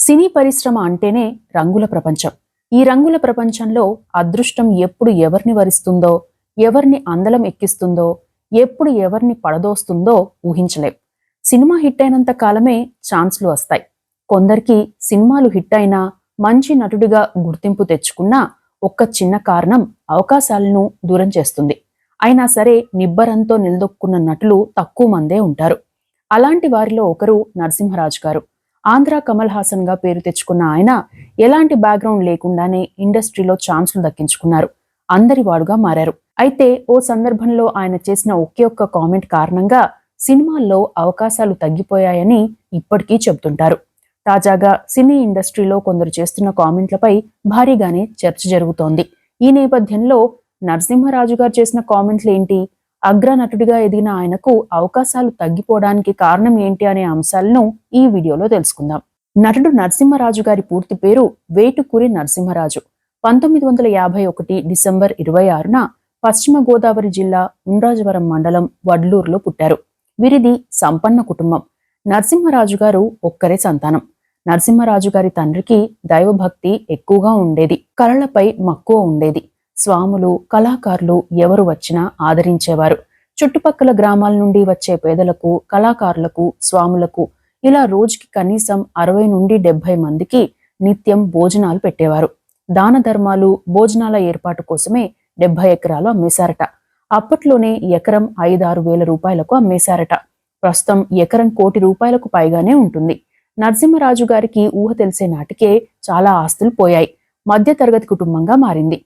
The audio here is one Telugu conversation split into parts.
సినీ పరిశ్రమ అంటేనే రంగుల ప్రపంచం. ఈ రంగుల ప్రపంచంలో అదృష్టం ఎప్పుడు ఎవరిని వరిస్తుందో, ఎవరిని అందలం ఎక్కిస్తుందో, ఎప్పుడు ఎవరిని పడదోస్తుందో ఊహించలేం. సినిమా హిట్ అయినంత కాలమే ఛాన్స్‌లు వస్తాయి. కొందరికి సినిమాలు హిట్ అయినా, మంచి నటుడిగా గుర్తింపు తెచ్చుకున్నా ఒక్క చిన్న కారణం అవకాశాలను దూరం చేస్తుంది. అయినా సరే నిబ్బరంతో నిలదొక్కున్న నటులు తక్కువ మందే ఉంటారు. అలాంటి వారిలో ఒకరు నరసింహరాజు గారు. ఆంధ్ర కమల్ హాసన్ గా పేరు తెచ్చుకున్న ఆయన ఎలాంటి బ్యాక్గ్రౌండ్ లేకుండానే ఇండస్ట్రీలో ఛాన్సులు దక్కించుకున్నారు. అందరి వాడుగా మారారు. అయితే ఓ సందర్భంలో ఆయన చేసిన ఒకే ఒక్క కామెంట్ కారణంగా సినిమాల్లో అవకాశాలు తగ్గిపోయాయని ఇప్పటికీ చెబుతుంటారు. తాజాగా సినీ ఇండస్ట్రీలో కొందరు చేస్తున్న కామెంట్లపై భారీగానే చర్చ జరుగుతోంది. ఈ నేపథ్యంలో నరసింహరాజు గారు చేసిన కామెంట్లేంటి, అగ్రనటుడిగా ఎదిగిన ఆయనకు అవకాశాలు తగ్గిపోవడానికి కారణం ఏంటి అనే అంశాలను ఈ వీడియోలో తెలుసుకుందాం. నటుడు నరసింహరాజు గారి పూర్తి పేరు వేటుకూరి నరసింహరాజు. 1951 డిసెంబర్ 26న పశ్చిమ గోదావరి జిల్లా ఉండ్రాజవరం మండలం వడ్లూరులో పుట్టారు. వీరిది సంపన్న కుటుంబం. నరసింహరాజు గారు ఒక్కరే సంతానం. నరసింహరాజు గారి తండ్రికి దైవభక్తి ఎక్కువగా ఉండేది. కళలపై మక్కువ ఉండేది. స్వాములు, కళాకారులు ఎవరు వచ్చినా ఆదరించేవారు. చుట్టుపక్కల గ్రామాల నుండి వచ్చే పేదలకు, కళాకారులకు, స్వాములకు ఇలా రోజుకి కనీసం 60 నుండి 70 మందికి నిత్యం భోజనాలు పెట్టేవారు. దాన ధర్మాలు, భోజనాల ఏర్పాటు కోసమే 70 ఎకరాలు అమ్మేశారట. అప్పట్లోనే ఎకరం 5-6 వేల రూపాయలకు అమ్మేశారట. ప్రస్తుతం ఎకరం ₹1,00,00,000 పైగానే ఉంటుంది. నరసింహరాజు గారికి ఊహ తెలిసే నాటికే చాలా ఆస్తులు పోయాయి. మధ్యతరగతి కుటుంబంగా మారింది.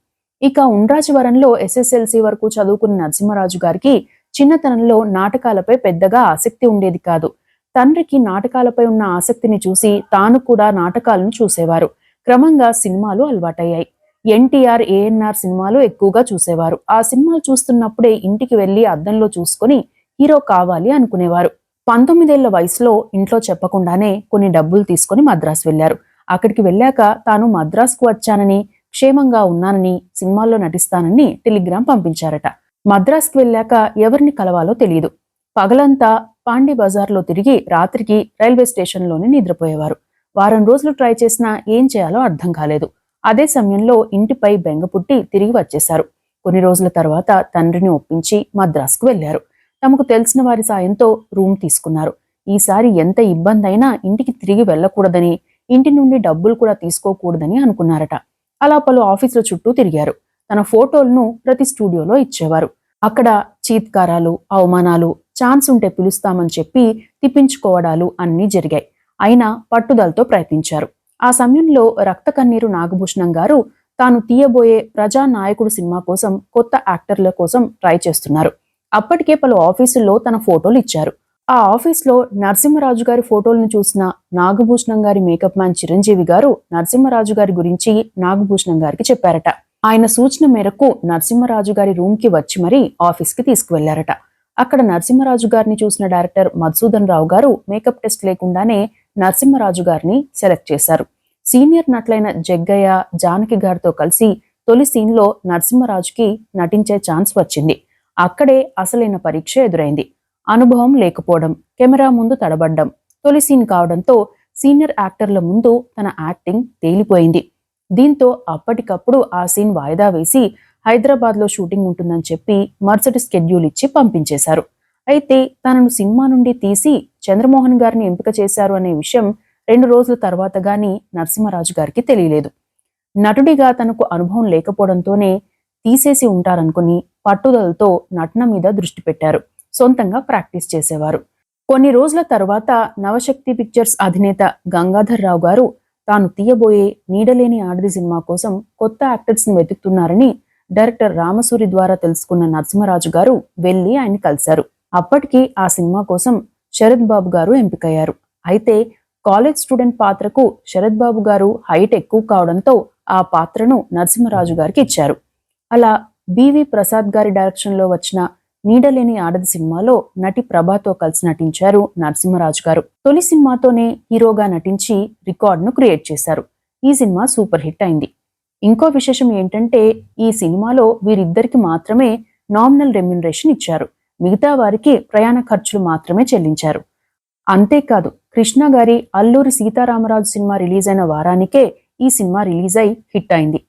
ఇక ఉండ్రాజవరంలో SSLC వరకు చదువుకున్న నరసింహరాజు గారికి చిన్నతనంలో నాటకాలపై పెద్దగా ఆసక్తి ఉండేది కాదు. తండ్రికి నాటకాలపై ఉన్న ఆసక్తిని చూసి తాను కూడా నాటకాలను చూసేవారు. క్రమంగా సినిమాలు అలవాటయ్యాయి. NTR, ANR సినిమాలు ఎక్కువగా చూసేవారు. ఆ సినిమాలు చూస్తున్నప్పుడే ఇంటికి వెళ్లి అద్దంలో చూసుకొని హీరో కావాలి అనుకునేవారు. 19 ఏళ్ల వయసులో ఇంట్లో చెప్పకుండానే కొన్ని డబ్బులు తీసుకుని మద్రాసు వెళ్లారు. అక్కడికి వెళ్ళాక తాను మద్రాసుకు వచ్చానని, క్షేమంగా ఉన్నానని, సినిమాల్లో నటిస్తానని టెలిగ్రామ్ పంపించారట. మద్రాసుకు వెళ్ళాక ఎవరిని కలవాలో తెలియదు. పగలంతా పాండి బజార్లో తిరిగి రాత్రికి రైల్వే స్టేషన్లోనే నిద్రపోయేవారు. వారం రోజులు ట్రై చేసినా ఏం చేయాలో అర్థం కాలేదు. అదే సమయంలో ఇంటిపై బెంగ పుట్టి తిరిగి వచ్చేశారు. కొన్ని రోజుల తర్వాత తండ్రిని ఒప్పించి మద్రాసుకు వెళ్లారు. తమకు తెలిసిన వారి సాయంతో రూమ్ తీసుకున్నారు. ఈసారి ఎంత ఇబ్బంది అయినా ఇంటికి తిరిగి వెళ్లకూడదని, ఇంటి నుండి డబ్బులు కూడా తీసుకోకూడదని అనుకున్నారట. అలా పలు ఆఫీసుల చుట్టూ తిరిగారు. తన ఫోటోలను ప్రతి స్టూడియోలో ఇచ్చేవారు. అక్కడ చీత్కారాలు, అవమానాలు, ఛాన్స్ ఉంటే పిలుస్తామని చెప్పి తిప్పించుకోవడాలు అన్నీ జరిగాయి. అయినా పట్టుదలతో ప్రయత్నించారు. ఆ సమయంలో రక్త కన్నీరు నాగభూషణం గారు తాను తీయబోయే ప్రజానాయకుడు సినిమా కోసం కొత్త యాక్టర్ల కోసం ట్రై చేస్తున్నారు. అప్పటికే పలు ఆఫీసుల్లో తన ఫోటోలు ఇచ్చారు. ఆ ఆఫీస్లో నరసింహరాజు గారి ఫోటోలను చూసిన నాగభూషణం గారి మేకప్ మ్యాన్ చిరంజీవి గారు నరసింహరాజు గారి గురించి నాగభూషణం గారికి చెప్పారట. ఆయన సూచన మేరకు నరసింహరాజు గారి రూమ్ కి వచ్చి మరీ ఆఫీస్కి తీసుకువెళ్లారట. అక్కడ నరసింహరాజు గారిని చూసిన డైరెక్టర్ మధుసూదన్ రావు గారు మేకప్ టెస్ట్ లేకుండానే నరసింహరాజు గారిని సెలెక్ట్ చేశారు. సీనియర్ నటులైన జగ్గయ్య, జానకి గారితో కలిసి తొలి సీన్లో నరసింహరాజుకి నటించే ఛాన్స్ వచ్చింది. అక్కడే అసలైన పరీక్ష ఎదురైంది. అనుభవం లేకపోవడం, కెమెరా ముందు తడబడ్డం, తొలి సీన్ కావడంతో సీనియర్ యాక్టర్ల ముందు తన యాక్టింగ్ తేలిపోయింది. దీంతో అప్పటికప్పుడు ఆ సీన్ వాయిదా వేసి హైదరాబాద్లో షూటింగ్ ఉంటుందని చెప్పి మరుసటి స్కెడ్యూల్ ఇచ్చి పంపించేశారు. అయితే తనను సినిమా నుండి తీసి చంద్రమోహన్ గారిని ఎంపిక చేశారు అనే విషయం 2 రోజుల తర్వాత గానీ నరసింహరాజు గారికి తెలియలేదు. నటుడిగా తనకు అనుభవం లేకపోవడంతోనే తీసేసి ఉంటారనుకుని పట్టుదలతో నటన మీద దృష్టి పెట్టారు. సొంతంగా ప్రాక్టీస్ చేసేవారు. కొన్ని రోజుల తర్వాత నవశక్తి పిక్చర్స్ అధినేత గంగాధర్ రావు గారు తాను తీయబోయే నీడలేని ఆడది సినిమా కోసం కొత్త యాక్టర్స్ ని వెతుకుతున్నారని డైరెక్టర్ రామసూరి ద్వారా తెలుసుకున్న నరసింహరాజు గారు వెళ్లి ఆయన్ని కలిశారు. అప్పటికి ఆ సినిమా కోసం శరత్ బాబు గారు ఎంపికయ్యారు. అయితే కాలేజ్ స్టూడెంట్ పాత్రకు శరత్ బాబు గారు హైట్ ఎక్కువ కావడంతో ఆ పాత్రను నరసింహరాజు గారికి ఇచ్చారు. అలా బివి ప్రసాద్ గారి డైరెక్షన్ లో వచ్చిన నీడలేని ఆడది సినిమాలో నటి ప్రభాతో కలిసి నటించారు నరసింహరాజు గారు. తొలి సినిమాతోనే హీరోగా నటించి రికార్డును క్రియేట్ చేశారు. ఈ సినిమా సూపర్ హిట్ అయింది. ఇంకో విశేషం ఏంటంటే ఈ సినిమాలో వీరిద్దరికి మాత్రమే నామినల్ రెమ్యునరేషన్ ఇచ్చారు. మిగతా వారికి ప్రయాణ ఖర్చులు మాత్రమే చెల్లించారు. అంతేకాదు కృష్ణ గారి అల్లూరి సీతారామరాజు సినిమా రిలీజ్ అయిన వారానికే ఈ సినిమా రిలీజ్ అయి హిట్ అయింది.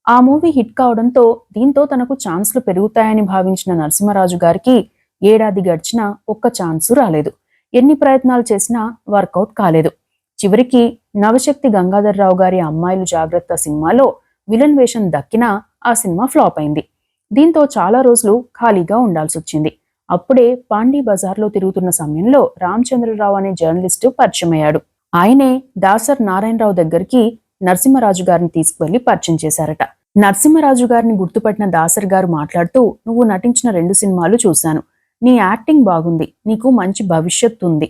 ఆ మూవీ హిట్ కావడంతో దీంతో తనకు ఛాన్స్లు పెరుగుతాయని భావించిన నరసింహరాజు గారికి ఏడాది గడిచినా ఒక్క ఛాన్సు రాలేదు. ఎన్ని ప్రయత్నాలు చేసినా వర్కౌట్ కాలేదు. చివరికి నవశక్తి గంగాధర్రావు గారి అమ్మాయిలు జాగ్రత్త సినిమాలో విలన్ వేషం దక్కినా ఆ సినిమా ఫ్లాప్ అయింది. దీంతో చాలా రోజులు ఖాళీగా ఉండాల్సొచ్చింది. అప్పుడే పాండీ బజార్లో తిరుగుతున్న సమయంలో రామచంద్రరావు అనే జర్నలిస్టు పరిచయమయ్యాడు. ఆయనే దాసర్ నారాయణరావు దగ్గరికి నరసింహరాజు గారిని తీసుకువెళ్లి పరిచయం చేశారట. నరసింహరాజు గారిని గుర్తుపట్టిన దాసర్ గారు మాట్లాడుతూ, నువ్వు నటించిన 2 సినిమాలు చూశాను. నీ యాక్టింగ్ బాగుంది. నీకు మంచి భవిష్యత్తు ఉంది.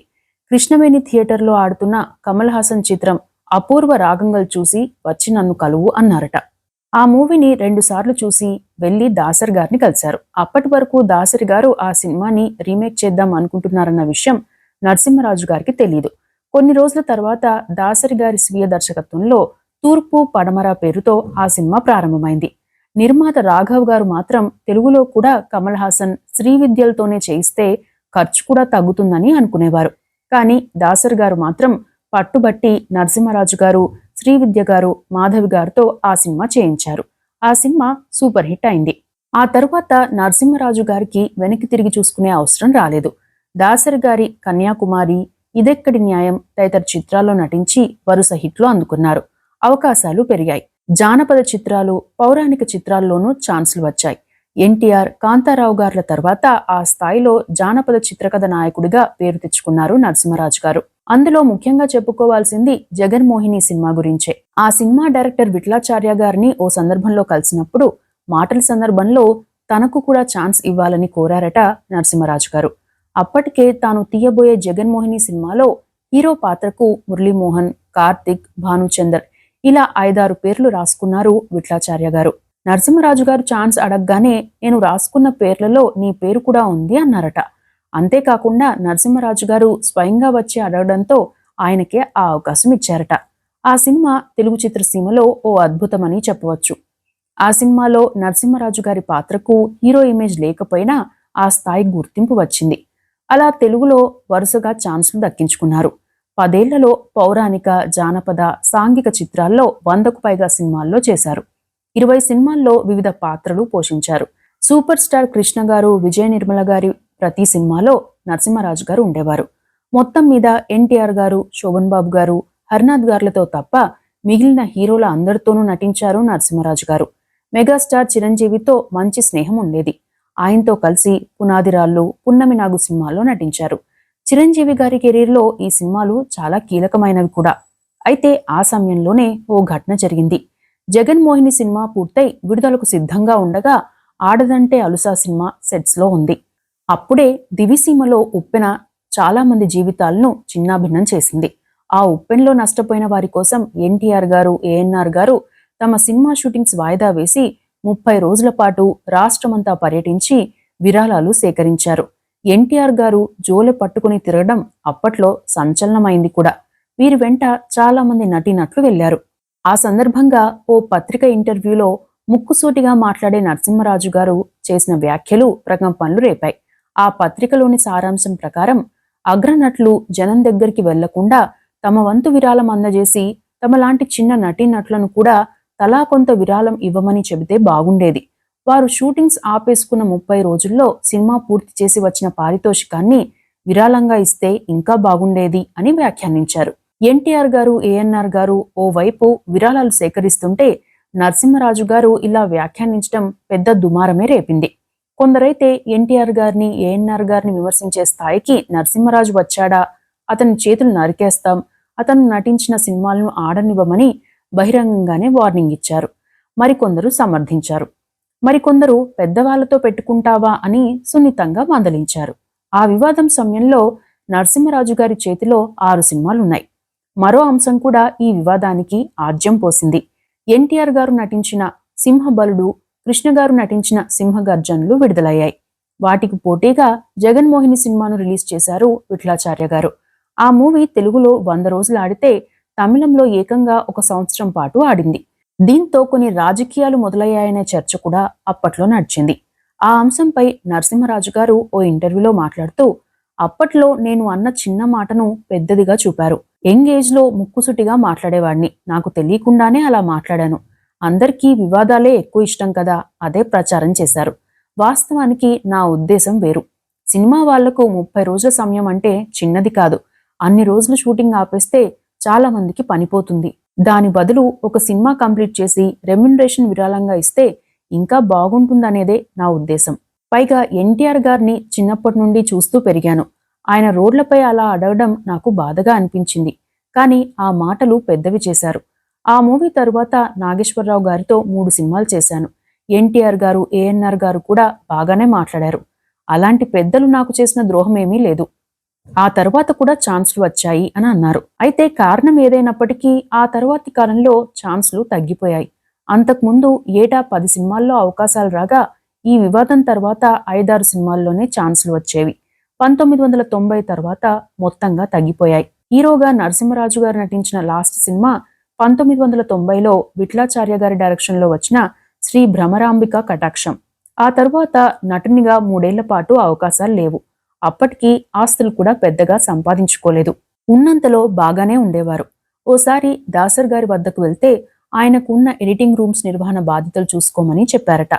కృష్ణవేణి థియేటర్లో ఆడుతున్న కమల్ హాసన్ చిత్రం అపూర్వ రాగంగల్ చూసి వచ్చి నన్ను కలువు అన్నారట. ఆ మూవీని 2 సార్లు చూసి వెళ్లి దాసర్ గారిని కలిశారు. అప్పటి వరకు దాసరి గారు ఆ సినిమాని రీమేక్ చేద్దాం అనుకుంటున్నారన్న విషయం నరసింహరాజు గారికి తెలియదు. కొన్ని రోజుల తర్వాత దాసరి గారి స్వీయ దర్శకత్వంలో తూర్పు పడమర పేరుతో ఆ సినిమా ప్రారంభమైంది. నిర్మాత రాఘవ్ గారు మాత్రం తెలుగులో కూడా కమల్ హాసన్ శ్రీవిద్యలతోనే చేయిస్తే ఖర్చు కూడా తగ్గుతుందని అనుకునేవారు. కానీ దాసర్ గారు మాత్రం పట్టుబట్టి నరసింహరాజు గారు, శ్రీవిద్య గారు, మాధవి గారితో ఆ సినిమా చేయించారు. ఆ సినిమా సూపర్ హిట్ అయింది. ఆ తరువాత నరసింహరాజు గారికి వెనక్కి తిరిగి చూసుకునే అవసరం రాలేదు. దాసరి గారి కన్యాకుమారి, ఇదెక్కడి న్యాయం తదితర చిత్రాల్లో నటించి వరుస హిట్లు అందుకున్నారు. అవకాశాలు పెరిగాయి. జానపద చిత్రాలు, పౌరాణిక చిత్రాల్లోనూ ఛాన్సులు వచ్చాయి. ఎన్టీఆర్, కాంతారావు గార్ల తర్వాత ఆ స్థాయిలో జానపద చిత్రకథ నాయకుడిగా పేరు తెచ్చుకున్నారు నరసింహరాజు గారు. అందులో ముఖ్యంగా చెప్పుకోవాల్సింది జగన్మోహిని సినిమా గురించే. ఆ సినిమా డైరెక్టర్ విఠలాచార్య గారిని ఓ సందర్భంలో కలిసినప్పుడు మాటల సందర్భంలో తనకు కూడా ఛాన్స్ ఇవ్వాలని కోరారట నరసింహరాజు గారు. అప్పటికే తాను తీయబోయే జగన్మోహిని సినిమాలో హీరో పాత్రకు మురళీమోహన్, కార్తిక్, భానుచందర్ ఇలా 5-6 పేర్లు రాసుకున్నారు విఠలాచార్య గారు. నరసింహరాజు గారు ఛాన్స్ అడగగానే నేను రాసుకున్న పేర్లలో నీ పేరు కూడా ఉంది అన్నారట. అంతేకాకుండా నరసింహరాజు గారు స్వయంగా వచ్చి అడగడంతో ఆయనకే ఆ అవకాశం ఇచ్చారట. ఆ సినిమా తెలుగు చిత్రసీమలో ఓ అద్భుతమని చెప్పవచ్చు. ఆ సినిమాలో నరసింహరాజు గారి పాత్రకు హీరో ఇమేజ్ లేకపోయినా ఆ స్థాయి గుర్తింపు వచ్చింది. అలా తెలుగులో వరుసగా ఛాన్సులు దక్కించుకున్నారు. 10 ఏళ్లలో పౌరాణిక, జానపద, సాంఘిక చిత్రాల్లో 100కు పైగా సినిమాల్లో చేశారు. 20 సినిమాల్లో వివిధ పాత్రలు పోషించారు. సూపర్ స్టార్ కృష్ణ గారు, విజయ నిర్మల గారి ప్రతి సినిమాలో నరసింహరాజు గారు ఉండేవారు. మొత్తం మీద ఎన్టీఆర్ గారు, శోభన్ బాబు గారు, హర్నాథ్ గారులతో తప్ప మిగిలిన హీరోల అందరితోనూ నటించారు నరసింహరాజు గారు. మెగాస్టార్ చిరంజీవితో మంచి స్నేహం ఉండేది. ఆయనతో కలిసి పునాదిరాళ్ళు, పున్నమి నాగు సినిమాల్లో నటించారు. చిరంజీవి గారి కెరీర్లో ఈ సినిమాలు చాలా కీలకమైనవి కూడా. అయితే ఆ సమయంలోనే ఓ ఘటన జరిగింది. జగన్మోహిని సినిమా పూర్తయి విడుదలకు సిద్ధంగా ఉండగా ఆడదంటే అలుసా సినిమా సెట్స్లో ఉంది. అప్పుడే దివిసీమలో ఉప్పెన చాలా మంది జీవితాలను చిన్నాభిన్నం చేసింది. ఆ ఉప్పెనలో నష్టపోయిన వారి కోసం ఎన్టీఆర్ గారు, ఏఎన్ఆర్ గారు తమ సినిమా షూటింగ్స్ వాయిదా వేసి 30 రోజుల పాటు రాష్ట్రమంతా పర్యటించి విరాళాలు సేకరించారు. ఎన్టీఆర్ గారు జోలె పట్టుకుని తిరగడం అప్పట్లో సంచలనమైంది కూడా. వీరి వెంట చాలా మంది నటీనటులు వెళ్లారు. ఆ సందర్భంగా ఓ పత్రిక ఇంటర్వ్యూలో ముక్కుసూటిగా మాట్లాడే నరసింహరాజు గారు చేసిన వ్యాఖ్యలు ప్రకంపనలు రేపాయి. ఆ పత్రికలోని సారాంశం ప్రకారం అగ్రనటులు జనం దగ్గరికి వెళ్లకుండా తమ వంతు విరాళం అందజేసి తమలాంటి చిన్న నటీనటులను కూడా తలా కొంత విరాళం ఇవ్వమని చెబితే బాగుండేది. వారు షూటింగ్స్ ఆపేసుకున్న 30 రోజుల్లో సినిమా పూర్తి చేసి వచ్చిన పారితోషికాన్ని విరాళంగా ఇస్తే ఇంకా బాగుండేది అని వ్యాఖ్యానించారు. ఎన్టీఆర్ గారు, ఏఎన్ఆర్ గారు ఓవైపు విరాళాలు సేకరిస్తుంటే నరసింహరాజు గారు ఇలా వ్యాఖ్యానించడం పెద్ద దుమారమే రేపింది. కొందరైతే ఎన్టీఆర్ గారిని, ఏఎన్ఆర్ గారిని విమర్శించే స్థాయికి నరసింహరాజు వచ్చాడా, అతని చేతులు నరికేస్తాం, అతను నటించిన సినిమాలను ఆడనివ్వమని బహిరంగంగానే వార్నింగ్ ఇచ్చారు. మరికొందరు సమర్థించారు. మరికొందరు పెద్దవాళ్లతో పెట్టుకుంటావా అని సున్నితంగా మందలించారు. ఆ వివాదం సమయంలో నరసింహరాజు గారి చేతిలో 6 సినిమాలున్నాయి. మరో అంశం కూడా ఈ వివాదానికి ఆజ్యం పోసింది. ఎన్టీఆర్ గారు నటించిన సింహబలుడు, కృష్ణ గారు నటించిన సింహగర్జన్లు విడుదలయ్యాయి. వాటికి పోటీగా జగన్మోహిని సినిమాను రిలీజ్ చేశారు విఠలాచార్య గారు. ఆ మూవీ తెలుగులో 100 రోజులు ఆడితే తమిళంలో ఏకంగా 1 సంవత్సరం పాటు ఆడింది. దీంతో కొన్ని రాజకీయాలు మొదలయ్యాయనే చర్చ కూడా అప్పట్లో నడిచింది. ఆ అంశంపై నరసింహరాజు గారు ఓ ఇంటర్వ్యూలో మాట్లాడుతూ, అప్పట్లో నేను అన్న చిన్న మాటను పెద్దదిగా చూపారు. యంగ్ ఏజ్లో ముక్కుసూటిగా మాట్లాడేవాణ్ణి. నాకు తెలియకుండానే అలా మాట్లాడాను. అందరికీ వివాదాలే ఎక్కువ ఇష్టం కదా, అదే ప్రచారం చేశారు. వాస్తవానికి నా ఉద్దేశం వేరు. సినిమా వాళ్లకు 30 రోజుల సమయం అంటే చిన్నది కాదు. అన్ని రోజులు షూటింగ్ ఆపేస్తే చాలా మందికి పనిపోతుంది. దాని బదులు ఒక సినిమా కంప్లీట్ చేసి రెమ్యునరేషన్ విరాళంగా ఇస్తే ఇంకా బాగుంటుందనేదే నా ఉద్దేశం. పైగా ఎన్టీఆర్ గారిని చిన్నప్పటి నుండి చూస్తూ పెరిగాను. ఆయన రోడ్లపై అలా అడగడం నాకు బాధగా అనిపించింది. కానీ ఆ మాటలు పెద్దవి చేశారు. ఆ మూవీ తరువాత నాగేశ్వరరావు గారితో 3 సినిమాలు చేశాను. ఎన్టీఆర్ గారు, ఏఎన్ఆర్ గారు కూడా బాగానే మాట్లాడారు. అలాంటి పెద్దలు నాకు చేసిన ద్రోహమేమీ లేదు. ఆ తర్వాత కూడా ఛాన్సులు వచ్చాయి అని అన్నారు. అయితే కారణం ఏదైనప్పటికీ ఆ తర్వాతి కాలంలో ఛాన్సులు తగ్గిపోయాయి. అంతకుముందు ఏటా 10 సినిమాల్లో అవకాశాలు రాగా ఈ వివాదం తర్వాత 5-6 సినిమాల్లోనే ఛాన్సులు వచ్చేవి. 1990 తర్వాత మొత్తంగా తగ్గిపోయాయి. హీరోగా నరసింహరాజు గారు నటించిన లాస్ట్ సినిమా 1990లో విఠలాచార్య గారి డైరెక్షన్లో వచ్చిన శ్రీ భ్రమరాంబిక కటాక్షం. ఆ తర్వాత నటునిగా 3 ఏళ్ల పాటు అవకాశాలు లేవు. అప్పటికి ఆస్తులు కూడా పెద్దగా సంపాదించుకోలేదు. ఉన్నంతలో బాగానే ఉండేవారు. ఓసారి దాసర్ గారి వద్దకు వెళ్తే ఆయనకున్న ఎడిటింగ్ రూమ్స్ నిర్వహణ బాధ్యతలు చూసుకోమని చెప్పారట.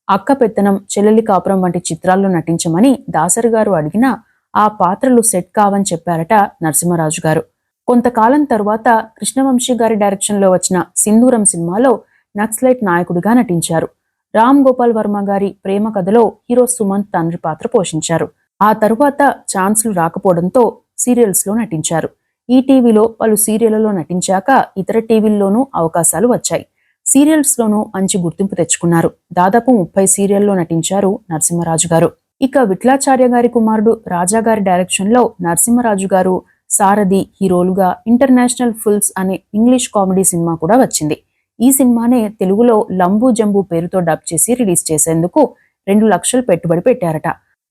అక్క పెత్తనం, చెల్లెలి కాపురం వంటి చిత్రాల్లో నటించమని దాసర్ గారు అడిగినా ఆ పాత్రలు సెట్ కావని చెప్పారట నరసింహరాజు గారు. కొంతకాలం తరువాత కృష్ణవంశీ గారి డైరెక్షన్లో వచ్చిన సింధూరం సినిమాలో నక్సలైట్ నాయకుడిగా నటించారు. రామ్ గోపాల్ వర్మ గారి ప్రేమ కథలో హీరో సుమంత్ తండ్రి పాత్ర పోషించారు. ఆ తరువాత ఛాన్సులు రాకపోవడంతో సీరియల్స్లో నటించారు. ఈ టీవీలో పలు సీరియళ్లలో నటించాక ఇతర టీవీల్లోనూ అవకాశాలు వచ్చాయి. సీరియల్స్లోనూ మంచి గుర్తింపు తెచ్చుకున్నారు. దాదాపు 30 సీరియల్లో నటించారు నరసింహరాజు గారు. ఇక విఠలాచార్య గారి కుమారుడు రాజా గారి డైరెక్షన్లో నరసింహరాజు గారు సారథి హీరోలుగా ఇంటర్నేషనల్ ఫుల్స్ అనే ఇంగ్లీష్ కామెడీ సినిమా కూడా వచ్చింది. ఈ సినిమానే తెలుగులో లంబూ జంబూ పేరుతో డబ్ చేసి రిలీజ్ చేసేందుకు 2 లక్షలు పెట్టుబడి పెట్టారట.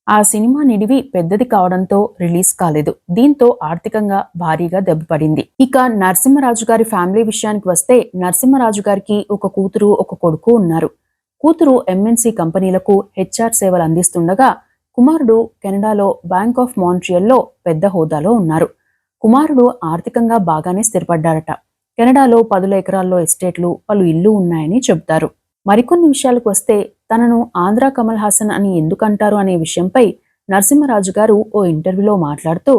ఆ సినిమా నిడివి పెద్దది కావడంతో రిలీజ్ కాలేదు. దీంతో ఆర్థికంగా భారీగా దెబ్బపడింది. ఇక నరసింహరాజు గారి ఫ్యామిలీ విషయానికి వస్తే నరసింహరాజు గారికి ఒక కూతురు, ఒక కొడుకు ఉన్నారు. కూతురు ఎంఎన్సీ కంపెనీలకు హెచ్ఆర్ సేవలు అందిస్తుండగా కుమారుడు కెనడాలో బ్యాంక్ ఆఫ్ మాంట్రియల్లో పెద్ద హోదాలో ఉన్నారు. కుమారుడు ఆర్థికంగా బాగానే స్థిరపడ్డారట. కెనడాలో 10 ఎకరాల్లో ఎస్టేట్లు, పలు ఇళ్లు ఉన్నాయని చెబుతారు. మరికొన్ని విషయాలకు వస్తే తనను ఆంధ్ర కమల్ హాసన్ అని ఎందుకంటారు అనే విషయంపై నరసింహరాజు గారు ఓ ఇంటర్వ్యూలో మాట్లాడుతూ,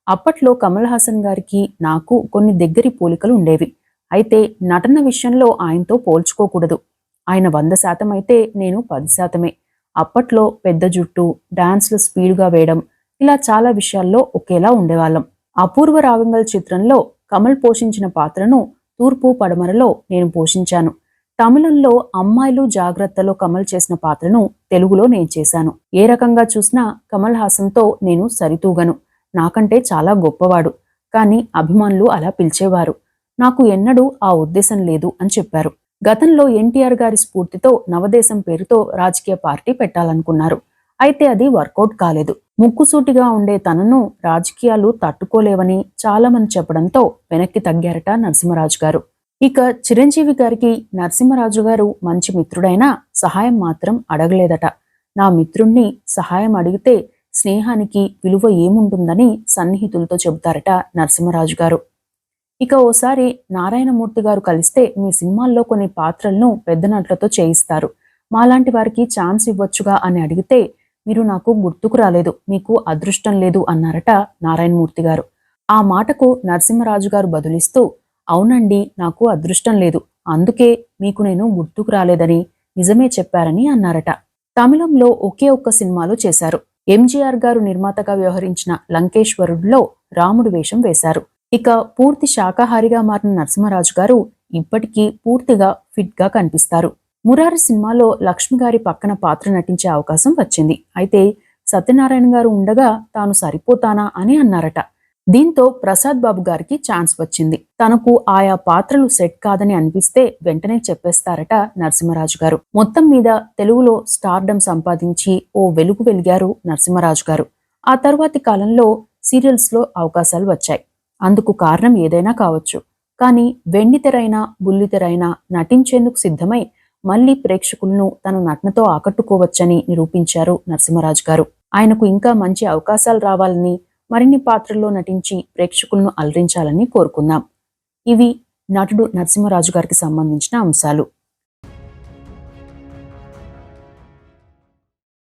అప్పట్లో కమల్ హాసన్ గారికి నాకు కొన్ని దగ్గరి పోలికలు ఉండేవి. అయితే నటన విషయంలో ఆయనతో పోల్చుకోకూడదు. ఆయన 100% అయితే నేను 10%. అప్పట్లో పెద్ద జుట్టు, డాన్స్లు స్పీడ్గా వేయడం, ఇలా చాలా విషయాల్లో ఒకేలా ఉండేవాళ్ళం. అపూర్వ రావంగల్ చిత్రంలో కమల్ పోషించిన పాత్రను తూర్పు పడమరలో నేను పోషించాను. తమిళంలో అమ్మాయిలు జాగ్రత్తలో కమల్ చేసిన పాత్రను తెలుగులో నేను చేశాను. ఏ రకంగా చూసినా కమల్ హాసన్తో నేను సరితూగను. నాకంటే చాలా గొప్పవాడు. కానీ అభిమానులు అలా పిలిచేవారు. నాకు ఎన్నడూ ఆ ఉద్దేశం లేదు అని చెప్పారు. గతంలో ఎన్టీఆర్ గారి స్ఫూర్తితో నవదేశం పేరుతో రాజకీయ పార్టీ పెట్టాలనుకున్నారు. అయితే అది వర్కౌట్ కాలేదు. ముక్కుసూటిగా ఉండే తనను రాజకీయాలు తట్టుకోలేవని చాలా మంది చెప్పడంతో వెనక్కి తగ్గారట నరసింహరాజు గారు. ఇక చిరంజీవి గారికి నరసింహరాజు గారు మంచి మిత్రుడైనా సహాయం మాత్రం అడగలేదట. నా మిత్రుణ్ణి సహాయం అడిగితే స్నేహానికి విలువ ఏముంటుందని సన్నిహితులతో చెబుతారట నరసింహరాజు గారు. ఇక ఓసారి నారాయణమూర్తి గారు కలిస్తే మీ సినిమాల్లో కొన్ని పాత్రలను పెద్ద నటులతో చేయిస్తారు, మాలాంటి వారికి ఛాన్స్ ఇవ్వొచ్చుగా అని అడిగితే మీరు నాకు గుర్తుకు రాలేదు, మీకు అదృష్టం లేదు అన్నారట నారాయణమూర్తి గారు. ఆ మాటకు నరసింహరాజు గారు బదులిస్తూ, అవునండి, నాకు అదృష్టం లేదు, అందుకే మీకు నేను గుర్తుకు రాలేదని నిజమే చెప్పారని అన్నారట. తమిళంలో ఒకే ఒక్క సినిమాలో చేశారు. ఎంజీఆర్ గారు నిర్మాతగా వ్యవహరించిన లంకేశ్వరుడిలో రాముడి వేషం వేశారు. ఇక పూర్తి శాకాహారిగా మారిన నరసింహరాజు గారు ఇప్పటికీ పూర్తిగా ఫిట్ గా కనిపిస్తారు. మురారి సినిమాలో లక్ష్మి గారి పక్కన పాత్ర నటించే అవకాశం వచ్చింది. అయితే సత్యనారాయణ గారు ఉండగా తాను సరిపోతానా అని అన్నారట. దీంతో ప్రసాద్ బాబు గారికి ఛాన్స్ వచ్చింది. తనకు ఆయా పాత్రలు సెట్ కాదని అనిపిస్తే వెంటనే చెప్పేస్తారట నరసింహరాజు గారు. మొత్తం మీద తెలుగులో స్టార్డమ్ సంపాదించి ఓ వెలుగు వెలిగారు నరసింహరాజు గారు. ఆ తర్వాతి కాలంలో సీరియల్స్లో అవకాశాలు వచ్చాయి. అందుకు కారణం ఏదైనా కావచ్చు. కానీ వెండితెరైనా బుల్లితెరైనా నటించేందుకు సిద్ధమై మళ్లీ ప్రేక్షకులను తన నటనతో ఆకట్టుకోవచ్చని నిరూపించారు నరసింహరాజు గారు. ఆయనకు ఇంకా మంచి అవకాశాలు రావాలని, మరిన్ని పాత్రల్లో నటించి ప్రేక్షకులను అలరించాలని కోరుకుందాం. ఇవి నటుడు నరసింహరాజు గారికి సంబంధించిన అంశాలు.